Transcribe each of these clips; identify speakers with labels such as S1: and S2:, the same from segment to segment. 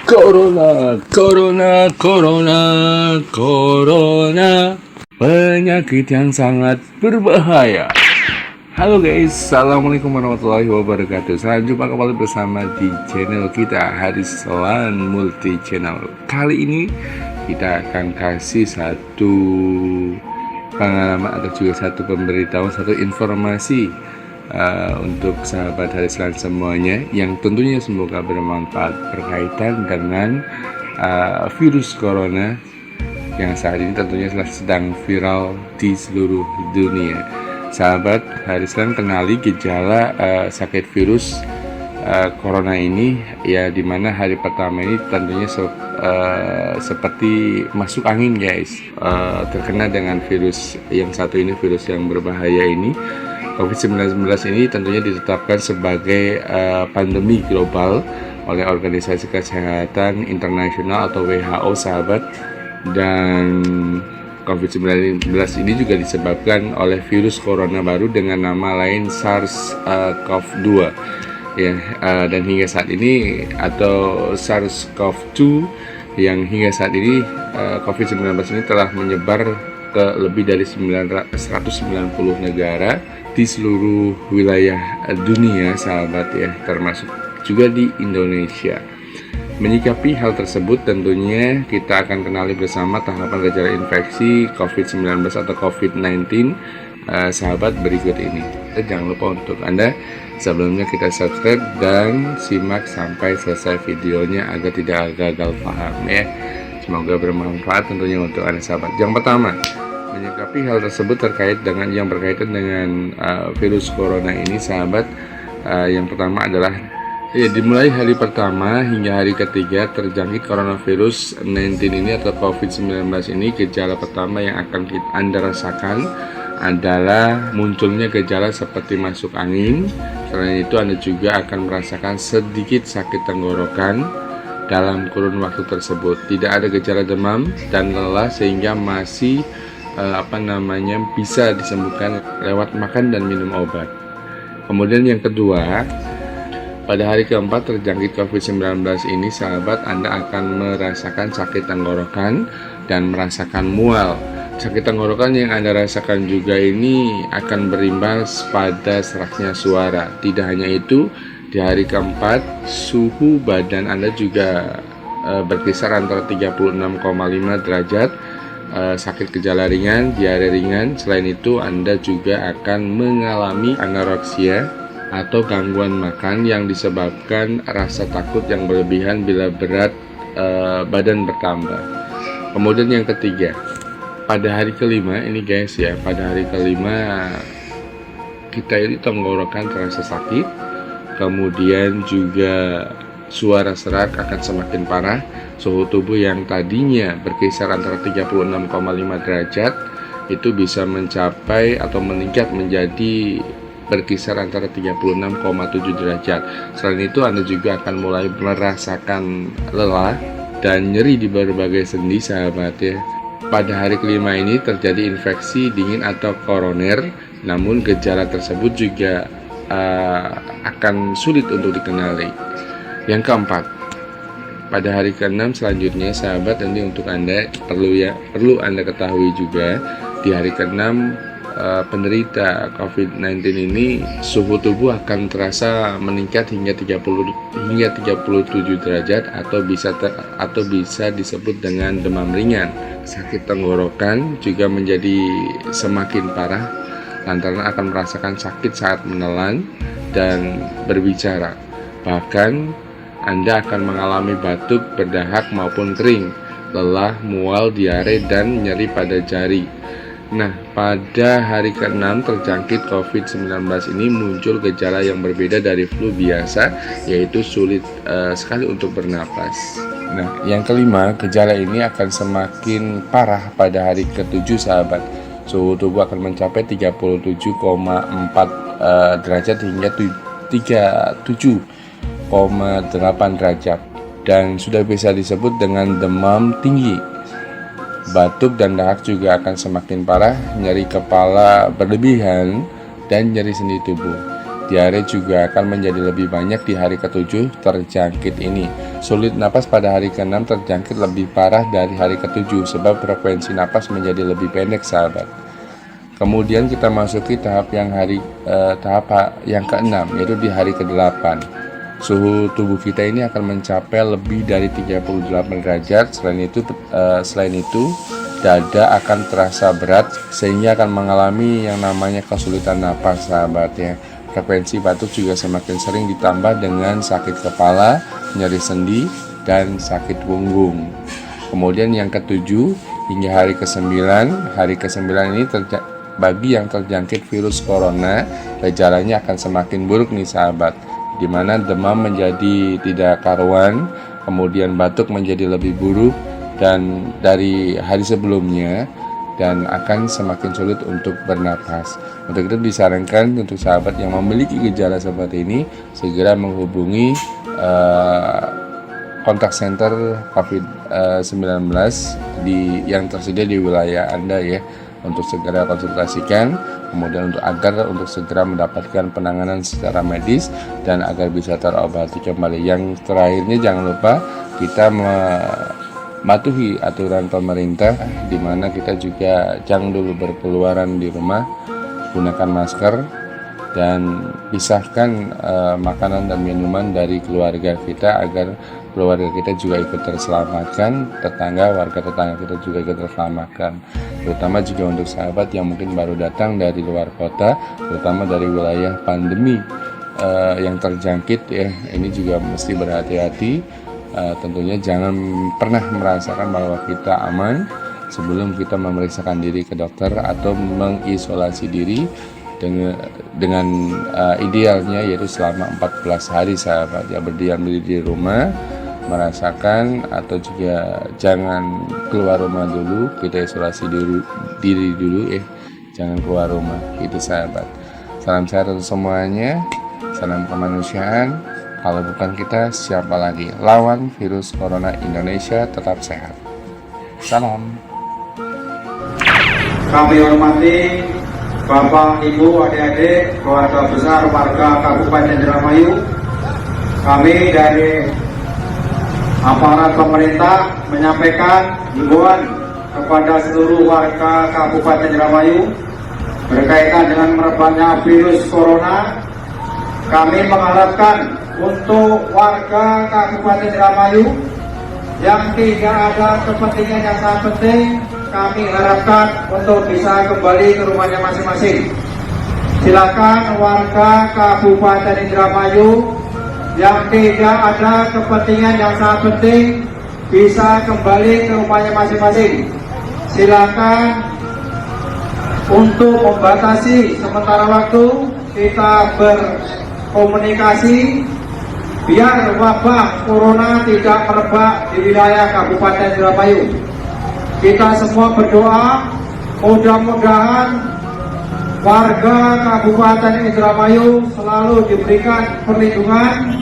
S1: Corona, corona, corona, corona, penyakit yang sangat berbahaya. Halo guys, assalamualaikum warahmatullahi wabarakatuh. Selamat jumpa kembali bersama di channel kita Harislan Multi Channel. Kali ini kita akan kasih satu pengalaman atau juga satu pemberitahuan, satu informasi untuk sahabat Harislan semuanya yang tentunya semoga bermanfaat berkaitan dengan virus corona yang saat ini tentunya sedang viral di seluruh dunia. Sahabat Harislan kenali gejala sakit virus corona ini, ya, dimana hari pertama ini tentunya seperti masuk angin guys, terkena dengan virus yang satu ini, virus yang berbahaya ini. COVID-19 ini tentunya ditetapkan sebagai pandemi global oleh Organisasi Kesehatan Internasional atau WHO sahabat, dan COVID-19 ini juga disebabkan oleh virus corona baru dengan nama lain SARS-CoV-2 ya, dan hingga saat ini atau SARS-CoV-2 yang hingga saat ini COVID-19 ini telah menyebar ke lebih dari 190 negara di seluruh wilayah dunia sahabat ya, termasuk juga di Indonesia. Menyikapi hal tersebut tentunya kita akan kenali bersama tahapan gejala infeksi COVID-19 atau COVID-19 sahabat berikut ini. Jangan lupa untuk Anda sebelumnya kita subscribe dan simak sampai selesai videonya agar tidak gagal paham ya. Semoga bermanfaat tentunya untuk Anda sahabat. Yang pertama, menyikapi hal tersebut yang berkaitan dengan virus corona ini sahabat, yang pertama adalah ya, dimulai hari pertama hingga hari ketiga terjangkit coronavirus 19 ini atau COVID-19 ini, gejala pertama yang akan Anda rasakan adalah munculnya gejala seperti masuk angin. Selain itu Anda juga akan merasakan sedikit sakit tenggorokan dalam kurun waktu tersebut. Tidak ada gejala demam dan lelah sehingga masih bisa disembuhkan lewat makan dan minum obat. Kemudian yang kedua, pada hari keempat terjangkit COVID-19 ini sahabat, Anda akan merasakan sakit tenggorokan dan merasakan mual. Sakit tenggorokan yang Anda rasakan juga ini akan berimbas pada seraknya suara. Tidak hanya itu, di hari keempat suhu badan Anda juga berkisar antara 36,5 derajat, sakit gejala ringan, diare ringan. Selain itu Anda juga akan mengalami anoreksia atau gangguan makan yang disebabkan rasa takut yang berlebihan bila berat badan bertambah. Kemudian yang ketiga, pada hari kelima ini guys ya, pada hari kelima kita ini tenggorokan terasa sakit, kemudian juga suara serak akan semakin parah. Suhu tubuh yang tadinya berkisar antara 36,5 derajat itu bisa mencapai atau meningkat menjadi berkisar antara 36,7 derajat. Selain itu Anda juga akan mulai merasakan lelah dan nyeri di berbagai sendi sahabat ya. Pada hari kelima ini terjadi infeksi dingin atau koroner, namun gejala tersebut juga akan sulit untuk dikenali. Yang keempat, pada hari ke-6 selanjutnya sahabat, nanti untuk Anda perlu Anda ketahui juga, di hari ke-6 penderita COVID-19 ini suhu tubuh akan terasa meningkat hingga 37 derajat atau bisa disebut dengan demam ringan. Sakit tenggorokan juga menjadi semakin parah lantaran akan merasakan sakit saat menelan dan berbicara. Bahkan Anda akan mengalami batuk, berdahak maupun kering, lelah, mual, diare, dan nyeri pada jari. Nah, pada hari ke-6 terjangkit COVID-19 ini muncul gejala yang berbeda dari flu biasa, yaitu sulit sekali untuk bernapas. Nah, yang kelima, gejala ini akan semakin parah pada hari ke-7 sahabat. Suhu tubuh akan mencapai 37,4 derajat hingga 37,8 derajat dan sudah bisa disebut dengan demam tinggi. Batuk dan dahak juga akan semakin parah, nyeri kepala berlebihan dan nyeri sendi tubuh. Diare juga akan menjadi lebih banyak di hari ke-7 terjangkit ini. Sulit napas pada hari ke-6 terjangkit lebih parah dari hari ke-7 sebab frekuensi napas menjadi lebih pendek, sahabat. Kemudian kita masuki tahap yang ke-6, yaitu di hari ke-8. Suhu tubuh kita ini akan mencapai lebih dari 38 derajat. Selain itu, dada akan terasa berat sehingga akan mengalami yang namanya kesulitan napas, sahabat ya. Frekuensi batuk juga semakin sering ditambah dengan sakit kepala, nyeri sendi, dan sakit punggung. Kemudian yang ke-7 hingga hari ke-9. Hari ke-9 ini bagi yang terjangkit virus corona, gejalanya akan semakin buruk nih, sahabat, di mana demam menjadi tidak karuan, kemudian batuk menjadi lebih buruk dan dari hari sebelumnya, dan akan semakin sulit untuk bernapas. Untuk itu disarankan untuk sahabat yang memiliki gejala seperti ini segera menghubungi kontak center COVID-19 yang tersedia di wilayah Anda ya, untuk segera konsultasikan, kemudian untuk segera mendapatkan penanganan secara medis dan agar bisa terobati kembali. Yang terakhirnya, jangan lupa kita mematuhi aturan pemerintah, di mana kita juga jangan dulu berkeluaran di rumah, gunakan masker, dan pisahkan makanan dan minuman dari keluarga kita agar keluarga kita juga ikut terselamatkan, warga tetangga kita juga ikut terselamatkan. Terutama juga untuk sahabat yang mungkin baru datang dari luar kota, terutama dari wilayah pandemi yang terjangkit ya, ini juga mesti berhati-hati. Tentunya jangan pernah merasakan bahwa kita aman sebelum kita memeriksakan diri ke dokter atau mengisolasi diri dengan idealnya yaitu selama 14 hari, sahabat ya, berdiam diri di rumah, merasakan, atau juga jangan keluar rumah dulu, kita isolasi diri dulu jangan keluar rumah, itu sahabat. Salam sehat untuk semuanya, salam kemanusiaan. Kalau bukan kita, siapa lagi? Lawan virus corona, Indonesia tetap sehat. Salam.
S2: Kami hormati Bapak, Ibu, adik-adik, keluarga besar warga Kabupaten Indramayu. Kami dari aparat pemerintah menyampaikan himbauan kepada seluruh warga Kabupaten Indramayu berkaitan dengan merebaknya virus corona. Kami mengharapkan untuk warga Kabupaten Indramayu yang tidak ada kepentingan yang sangat penting, kami harapkan untuk bisa kembali ke rumahnya masing-masing. Silakan warga Kabupaten Indramayu yang tidak ada kepentingan yang sangat penting bisa kembali ke rumahnya masing-masing. Silakan untuk membatasi sementara waktu kita berkomunikasi biar wabah corona tidak merebak di wilayah Kabupaten Indramayu. Kita semua berdoa mudah-mudahan warga Kabupaten Indramayu selalu diberikan perlindungan,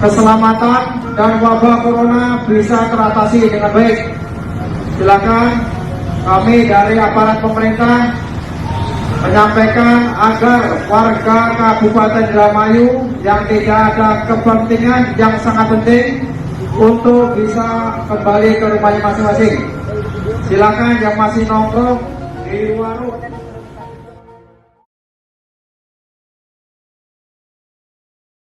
S2: keselamatan, dan wabah corona bisa teratasi dengan baik. Silakan kami dari aparat pemerintah menyampaikan agar warga Kabupaten Indramayu yang tidak ada kepentingan yang sangat penting untuk bisa kembali ke rumahnya masing-masing. Silakan yang masih nongkrong di warung